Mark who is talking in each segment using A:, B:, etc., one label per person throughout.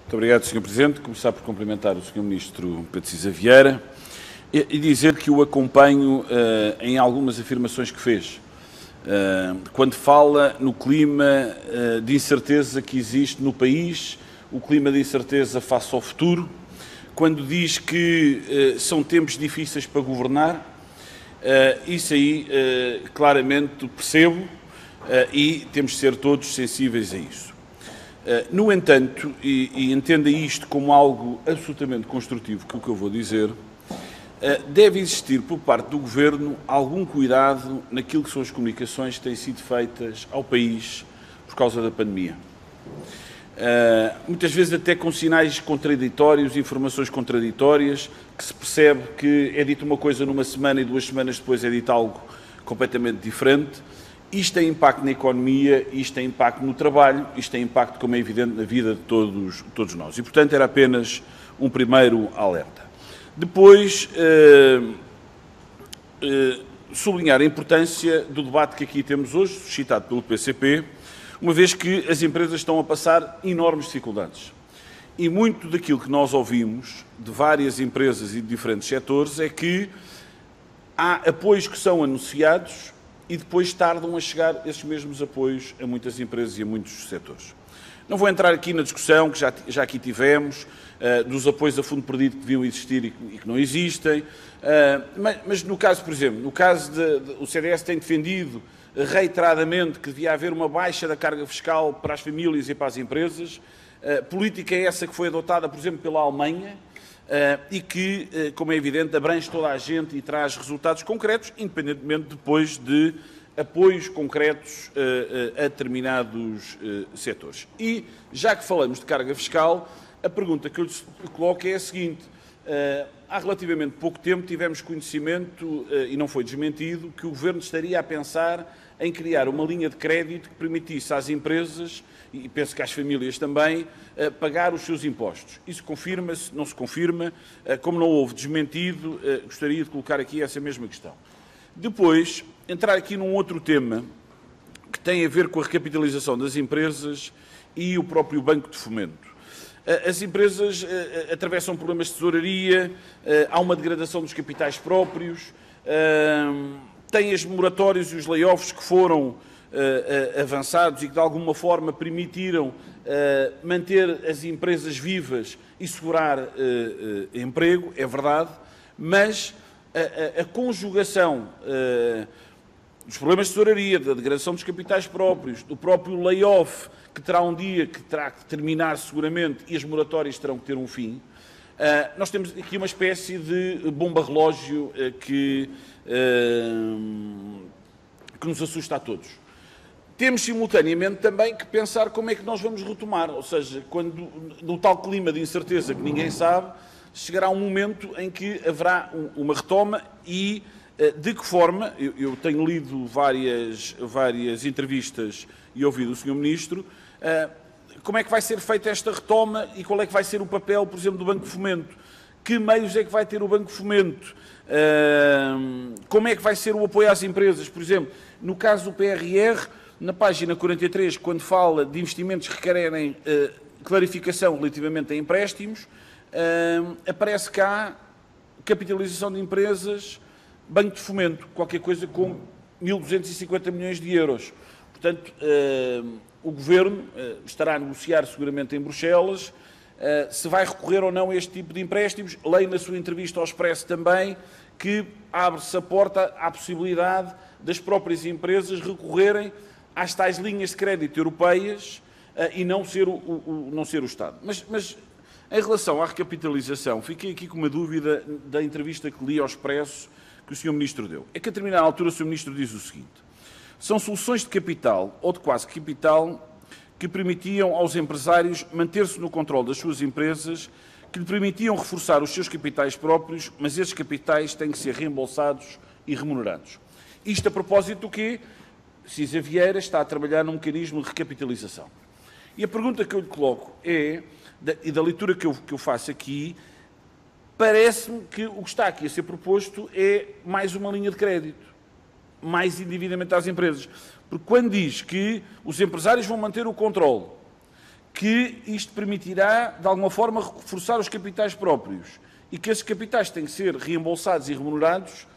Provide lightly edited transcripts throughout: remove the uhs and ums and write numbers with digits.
A: Muito obrigado, Sr. Presidente. Começar por cumprimentar o Sr. Ministro Pedro Cisa Vieira e dizer que o acompanho em algumas afirmações que fez. Quando fala no clima de incerteza que existe no país, o clima de incerteza face ao futuro, quando diz que são tempos difíceis para governar, isso aí claramente percebo e temos de ser todos sensíveis a isso. No entanto, e entenda isto como algo absolutamente construtivo, que o que eu vou dizer, deve existir por parte do Governo algum cuidado naquilo que são as comunicações que têm sido feitas ao país por causa da pandemia. Muitas vezes até com sinais contraditórios, informações contraditórias, que se percebe que é dito uma coisa numa semana e 2 semanas depois é dito algo completamente diferente. Isto tem impacto na economia, isto tem impacto no trabalho, isto tem impacto, como é evidente, na vida de todos nós. E, portanto, era apenas um primeiro alerta. Depois, sublinhar a importância do debate que aqui temos hoje, suscitado pelo PCP, uma vez que as empresas estão a passar enormes dificuldades. E muito daquilo que nós ouvimos de várias empresas e de diferentes setores é que há apoios que são anunciados e depois tardam a chegar esses mesmos apoios a muitas empresas e a muitos setores. Não vou entrar aqui na discussão que já aqui tivemos, dos apoios a fundo perdido que deviam existir e que não existem, mas no caso, por exemplo, no caso o CDS tem defendido reiteradamente que devia haver uma baixa da carga fiscal para as famílias e para as empresas. Política é essa que foi adotada, por exemplo, pela Alemanha, e que, como é evidente, abrange toda a gente e traz resultados concretos, independentemente depois de apoios concretos a determinados setores. E, já que falamos de carga fiscal, a pergunta que eu lhe coloco é a seguinte. Há relativamente pouco tempo tivemos conhecimento, e não foi desmentido, que o Governo estaria a pensar em criar uma linha de crédito que permitisse às empresas, e penso que às famílias também, pagar os seus impostos. Isso confirma-se, não se confirma? Como não houve desmentido, gostaria de colocar aqui essa mesma questão. Depois, entrar aqui num outro tema que tem a ver com a recapitalização das empresas e o próprio Banco de Fomento. As empresas atravessam problemas de tesouraria, há uma degradação dos capitais próprios, têm as moratórias e os layoffs que foram avançados e que de alguma forma permitiram manter as empresas vivas e segurar emprego, é verdade, mas a conjugação dos problemas de tesouraria, da degradação dos capitais próprios, do próprio layoff, que terá um dia que terá que terminar seguramente e as moratórias terão que ter um fim, nós temos aqui uma espécie de bomba-relógio que nos assusta a todos. Temos, simultaneamente, também que pensar como é que nós vamos retomar, ou seja, quando, no tal clima de incerteza que ninguém sabe, chegará um momento em que haverá uma retoma e de que forma, eu tenho lido várias entrevistas e ouvido o Sr. Ministro, como é que vai ser feita esta retoma e qual é que vai ser o papel, por exemplo, do Banco de Fomento? Que meios é que vai ter o Banco de Fomento? Como é que vai ser o apoio às empresas? Por exemplo, no caso do PRR, na página 43, quando fala de investimentos que requerem clarificação relativamente a empréstimos, aparece cá capitalização de empresas, Banco de Fomento, qualquer coisa com 1.250 milhões de euros. Portanto, o Governo estará a negociar seguramente em Bruxelas se vai recorrer ou não a este tipo de empréstimos. Leio na sua entrevista ao Expresso também que abre-se a porta à possibilidade das próprias empresas recorrerem às tais linhas de crédito europeias e não ser o Estado. Mas em relação à recapitalização, fiquei aqui com uma dúvida da entrevista que li ao Expresso que o Sr. Ministro deu. É que a determinada altura o Sr. Ministro diz o seguinte: são soluções de capital ou de quase capital que permitiam aos empresários manter-se no controle das suas empresas, que lhe permitiam reforçar os seus capitais próprios, mas esses capitais têm que ser reembolsados e remunerados. Isto a propósito do quê? Cisa Vieira está a trabalhar num mecanismo de recapitalização. E a pergunta que eu lhe coloco é, e da leitura que eu faço aqui, parece-me que o que está aqui a ser proposto é mais uma linha de crédito, mais endividamento às empresas. Porque quando diz que os empresários vão manter o controle, que isto permitirá, de alguma forma, reforçar os capitais próprios e que esses capitais têm que ser reembolsados e remunerados.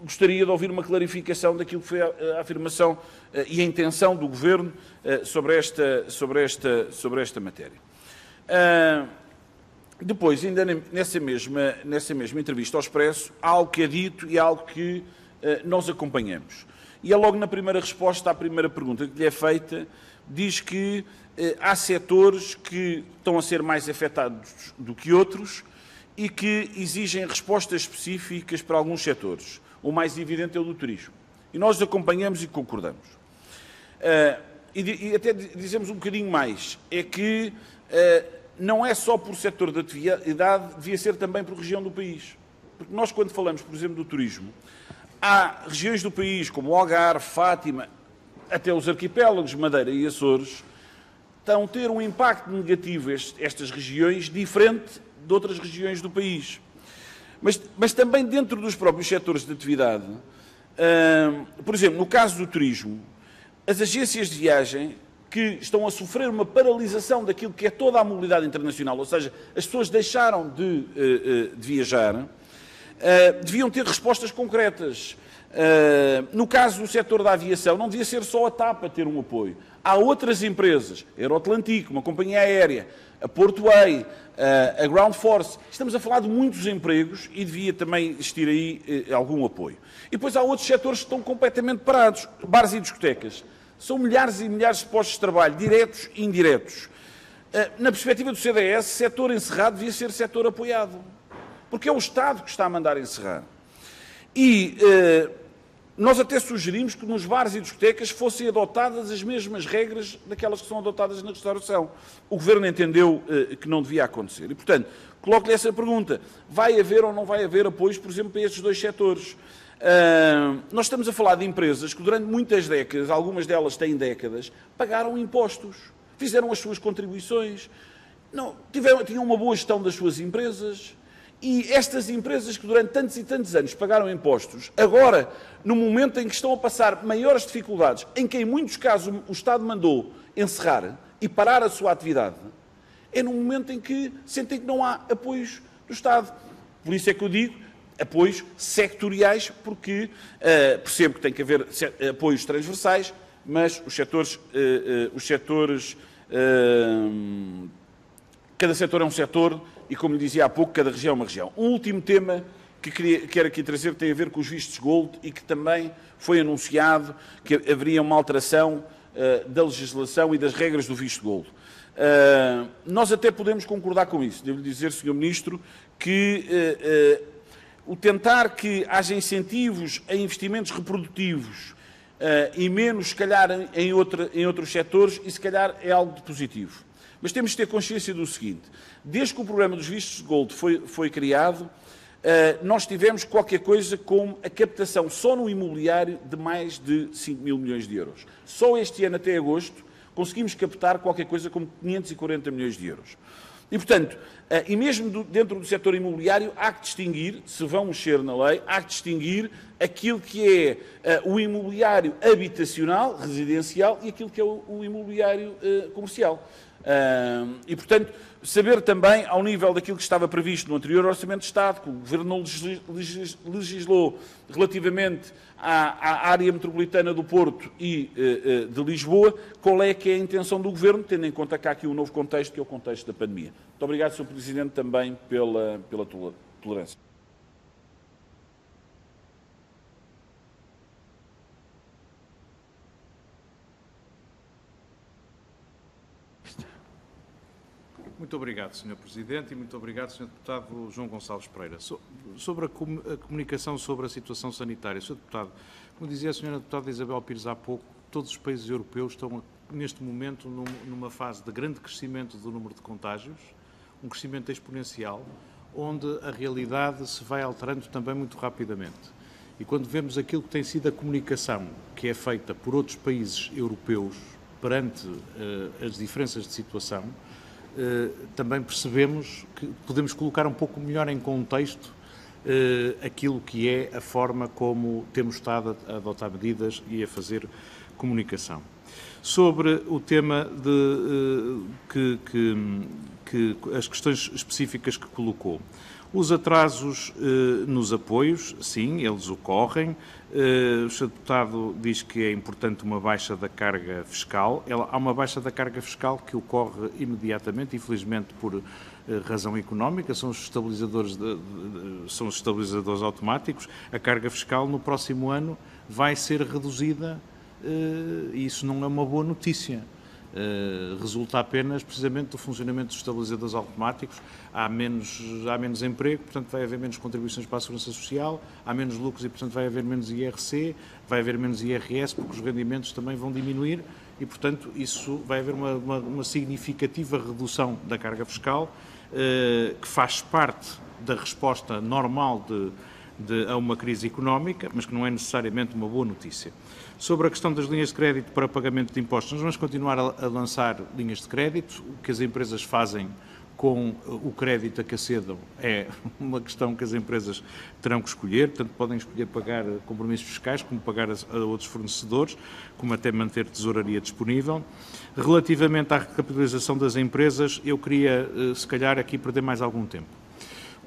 A: Gostaria de ouvir uma clarificação daquilo que foi a afirmação e a intenção do Governo sobre esta matéria. Depois, ainda nessa mesma entrevista ao Expresso, há algo que é dito e há algo que nós acompanhamos. E é logo na primeira resposta à primeira pergunta que lhe é feita, diz que há setores que estão a ser mais afetados do que outros e que exigem respostas específicas para alguns setores. O mais evidente é o do turismo. E nós acompanhamos e concordamos. E até dizemos um bocadinho mais, é que não é só por setor de atividade, devia ser também por região do país. Porque nós, quando falamos, por exemplo, do turismo, há regiões do país, como o Algarve, Fátima, até os arquipélagos, Madeira e Açores, estão a ter um impacto negativo estas regiões, diferente de outras regiões do país. Mas também dentro dos próprios setores de atividade, por exemplo, no caso do turismo, as agências de viagem que estão a sofrer uma paralisação daquilo que é toda a mobilidade internacional, ou seja, as pessoas deixaram de viajar, deviam ter respostas concretas. No caso do setor da aviação, não devia ser só a TAP a ter um apoio. Há outras empresas, a Aeroatlântico, uma companhia aérea, a Portway, a Ground Force. Estamos a falar de muitos empregos e devia também existir aí algum apoio. E depois há outros setores que estão completamente parados. Bares e discotecas. São milhares e milhares de postos de trabalho, diretos e indiretos. Na perspectiva do CDS, setor encerrado devia ser setor apoiado. Porque é o Estado que está a mandar encerrar. E nós até sugerimos que nos bares e discotecas fossem adotadas as mesmas regras daquelas que são adotadas na restauração. O Governo entendeu que não devia acontecer. E, portanto, coloco-lhe essa pergunta. Vai haver ou não vai haver apoios, por exemplo, para estes dois setores? Nós estamos a falar de empresas que durante muitas décadas, algumas delas têm décadas, pagaram impostos, fizeram as suas contribuições, tinham uma boa gestão das suas empresas. E estas empresas que durante tantos e tantos anos pagaram impostos, agora, no momento em que estão a passar maiores dificuldades, em que em muitos casos o Estado mandou encerrar e parar a sua atividade, é num momento em que sentem que não há apoios do Estado. Por isso é que eu digo apoios sectoriais, porque percebo que tem que haver apoios transversais, mas os setores cada setor é um setor e, como lhe dizia há pouco, cada região é uma região. Um último tema que quero aqui trazer tem a ver com os vistos gold e que também foi anunciado que haveria uma alteração da legislação e das regras do visto gold. Nós até podemos concordar com isso. Devo dizer, Sr. Ministro, que o tentar que haja incentivos a investimentos reprodutivos e menos, se calhar, em outros setores, e se calhar é algo de positivo. Mas temos de ter consciência do seguinte, desde que o programa dos vistos gold foi criado, nós tivemos qualquer coisa como a captação só no imobiliário de mais de 5 mil milhões de euros. Só este ano, até agosto, conseguimos captar qualquer coisa como 540 milhões de euros. E, portanto, e mesmo dentro do setor imobiliário, há que distinguir, se vão mexer na lei, há que distinguir aquilo que é o imobiliário habitacional, residencial, e aquilo que é o imobiliário comercial. E, portanto, saber também, ao nível daquilo que estava previsto no anterior Orçamento de Estado, que o Governo não legislou relativamente à área metropolitana do Porto e de Lisboa, qual é que é a intenção do Governo, tendo em conta que há aqui um novo contexto, que é o contexto da pandemia. Muito obrigado, Sr. Presidente, também pela tolerância.
B: Muito obrigado, Sr. Presidente, e muito obrigado, Sr. Deputado João Gonçalves Pereira. Sobre a comunicação sobre a situação sanitária, Sr. Deputado, como dizia a Sra. Deputada Isabel Pires há pouco, todos os países europeus estão, neste momento, numa fase de grande crescimento do número de contágios, um crescimento exponencial, onde a realidade se vai alterando também muito rapidamente. E quando vemos aquilo que tem sido a comunicação que é feita por outros países europeus perante as diferenças de situação, também percebemos que podemos colocar um pouco melhor em contexto aquilo que é a forma como temos estado a adotar medidas e a fazer comunicação. Sobre o tema as questões específicas que colocou. Os atrasos nos apoios, sim, eles ocorrem. O Sr. Deputado diz que é importante uma baixa da carga fiscal. Há uma baixa da carga fiscal que ocorre imediatamente, infelizmente por razão económica, são os estabilizadores automáticos. A carga fiscal no próximo ano vai ser reduzida e isso não é uma boa notícia. Resulta apenas, precisamente, do funcionamento dos estabilizadores automáticos. Há menos emprego, portanto vai haver menos contribuições para a Segurança Social, há menos lucros e, portanto, vai haver menos IRC, vai haver menos IRS, porque os rendimentos também vão diminuir e, portanto, isso vai haver uma significativa redução da carga fiscal, que faz parte da resposta normal a uma crise económica, mas que não é necessariamente uma boa notícia. Sobre a questão das linhas de crédito para pagamento de impostos, nós vamos continuar a lançar linhas de crédito. O que as empresas fazem com o crédito a que acedam é uma questão que as empresas terão que escolher, portanto podem escolher pagar compromissos fiscais, como pagar a outros fornecedores, como até manter tesouraria disponível. Relativamente à recapitalização das empresas, eu queria, se calhar, aqui perder mais algum tempo.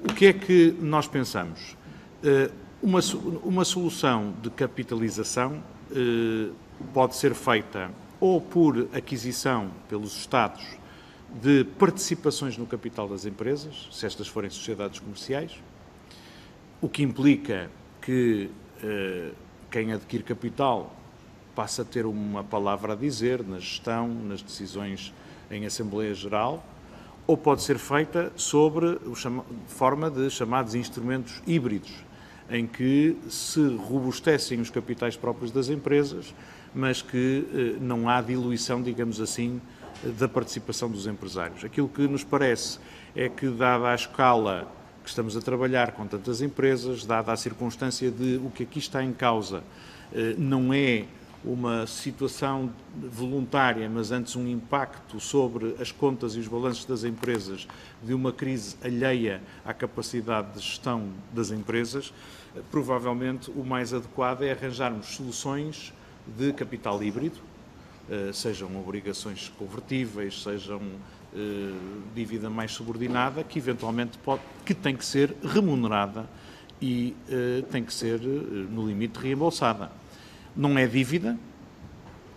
B: O que é que nós pensamos? Uma solução de capitalização pode ser feita ou por aquisição pelos Estados de participações no capital das empresas, se estas forem sociedades comerciais, o que implica que quem adquire capital passa a ter uma palavra a dizer na gestão, nas decisões em Assembleia Geral, ou pode ser feita sobre forma de chamados instrumentos híbridos, em que se robustecem os capitais próprios das empresas, mas que não há diluição, digamos assim, da participação dos empresários. Aquilo que nos parece é que, dada a escala que estamos a trabalhar com tantas empresas, dada a circunstância de o que aqui está em causa não é uma situação voluntária, mas antes um impacto sobre as contas e os balanços das empresas de uma crise alheia à capacidade de gestão das empresas, provavelmente o mais adequado é arranjarmos soluções de capital híbrido, sejam obrigações convertíveis, sejam dívida mais subordinada, que eventualmente tem que ser remunerada e tem que ser, no limite, reembolsada. Não é dívida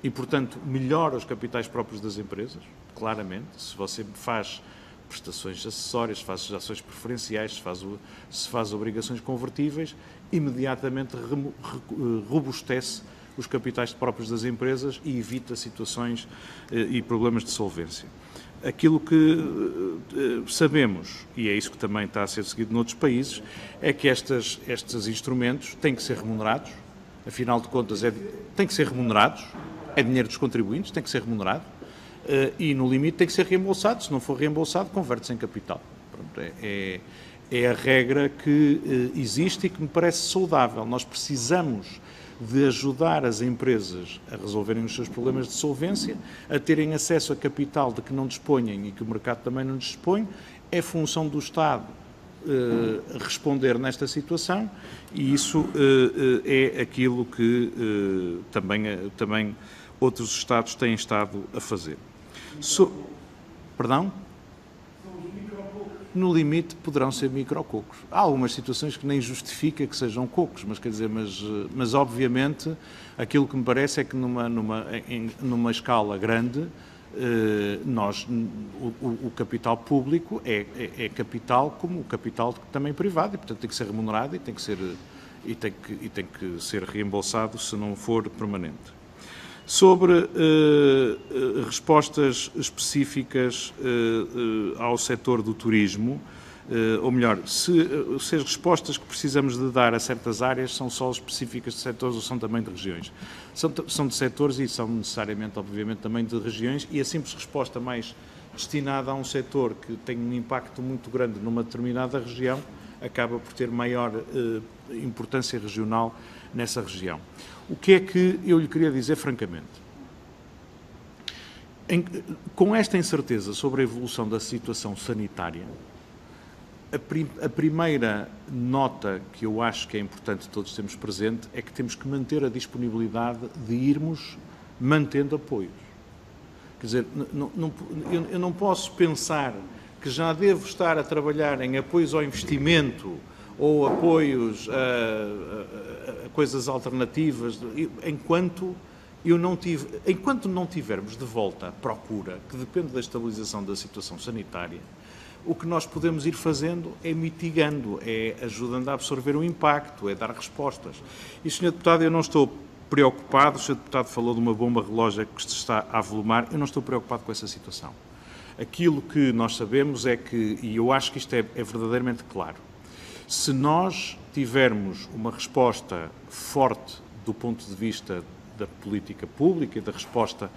B: e, portanto, melhora os capitais próprios das empresas, claramente. Se você faz prestações acessórias, se faz ações preferenciais, se faz obrigações convertíveis, imediatamente robustece os capitais próprios das empresas e evita situações e problemas de solvência. Aquilo que sabemos, e é isso que também está a ser seguido noutros países, é que estes instrumentos têm que ser remunerados. Afinal de contas, têm que ser remunerados, é dinheiro dos contribuintes, tem que ser remunerado, e no limite tem que ser reembolsado. Se não for reembolsado, converte-se em capital. Pronto, é a regra que existe e que me parece saudável. Nós precisamos de ajudar as empresas a resolverem os seus problemas de solvência, a terem acesso a capital de que não disponham e que o mercado também não dispõe. É função do Estado responder nesta situação e isso é aquilo que também outros Estados têm estado a fazer. Perdão? No limite poderão ser micrococos. Há algumas situações que nem justifica que sejam cocos, mas quer dizer, mas obviamente aquilo que me parece é que numa escala grande o capital público é capital como o capital também privado e, portanto, tem que ser remunerado e tem que ser reembolsado se não for permanente. Sobre respostas específicas ao setor do turismo, ou melhor, se as respostas que precisamos de dar a certas áreas são só específicas de setores ou são também de regiões. São de setores e são necessariamente, obviamente, também de regiões, e a simples resposta mais destinada a um setor que tem um impacto muito grande numa determinada região acaba por ter maior importância regional nessa região. O que é que eu lhe queria dizer francamente? Com esta incerteza sobre a evolução da situação sanitária, a primeira nota que eu acho que é importante todos termos presente é que temos que manter a disponibilidade de irmos mantendo apoios. Quer dizer, eu não posso pensar que já devo estar a trabalhar em apoios ao investimento ou apoios a coisas alternativas, enquanto não tivermos de volta a procura, que depende da estabilização da situação sanitária, o que nós podemos ir fazendo é mitigando, é ajudando a absorver o impacto, é dar respostas. E, Sr. Deputado, eu não estou preocupado, o Sr. Deputado falou de uma bomba relógio que se está a avolumar, eu não estou preocupado com essa situação. Aquilo que nós sabemos é que, e eu acho que isto é verdadeiramente claro, se nós tivermos uma resposta forte do ponto de vista da política pública e da resposta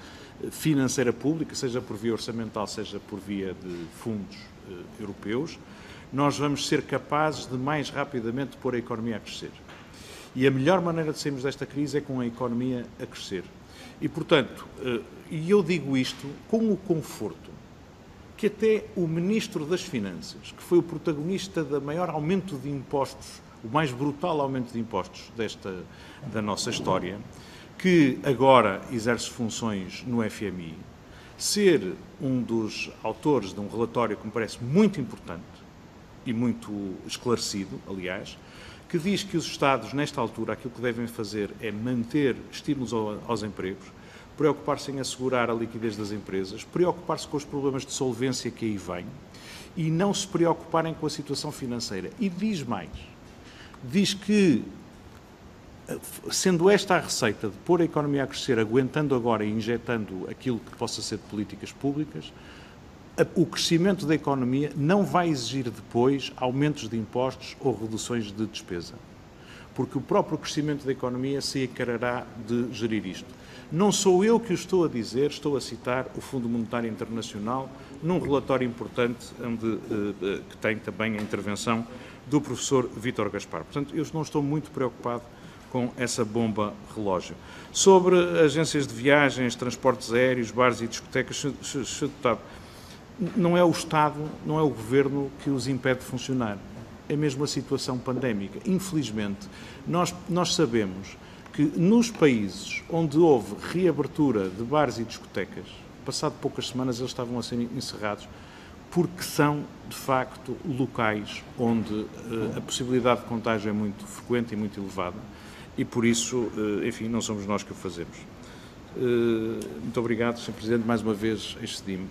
B: financeira pública, seja por via orçamental, seja por via de fundos europeus, nós vamos ser capazes de mais rapidamente pôr a economia a crescer. E a melhor maneira de sairmos desta crise é com a economia a crescer. E, portanto, e eu digo isto com o conforto que até o Ministro das Finanças, que foi o protagonista do maior aumento de impostos, o mais brutal aumento de impostos da nossa história, que agora exerce funções no FMI, ser um dos autores de um relatório que me parece muito importante e muito esclarecido, aliás, que diz que os Estados, nesta altura, aquilo que devem fazer é manter estímulos aos empregos, preocupar-se em assegurar a liquidez das empresas, preocupar-se com os problemas de solvência que aí vêm e não se preocuparem com a situação financeira. E diz mais, diz que, sendo esta a receita de pôr a economia a crescer, aguentando agora e injetando aquilo que possa ser de políticas públicas, o crescimento da economia não vai exigir depois aumentos de impostos ou reduções de despesa, porque o próprio crescimento da economia se encarará de gerir isto. Não sou eu que o estou a dizer, estou a citar o Fundo Monetário Internacional num relatório importante que tem também a intervenção do professor Vítor Gaspar. Portanto, eu não estou muito preocupado com essa bomba relógio. Sobre agências de viagens, transportes aéreos, bares e discotecas, Sr. Deputado, não é o Estado, não é o Governo que os impede de funcionar. É mesmo a situação pandémica. Infelizmente, nós sabemos que nos países onde houve reabertura de bares e discotecas, passado poucas semanas eles estavam a ser encerrados, porque são, de facto, locais onde a possibilidade de contágio é muito frequente e muito elevada e, por isso, enfim, não somos nós que o fazemos. Muito obrigado, Sr. Presidente. Mais uma vez, excedi-me.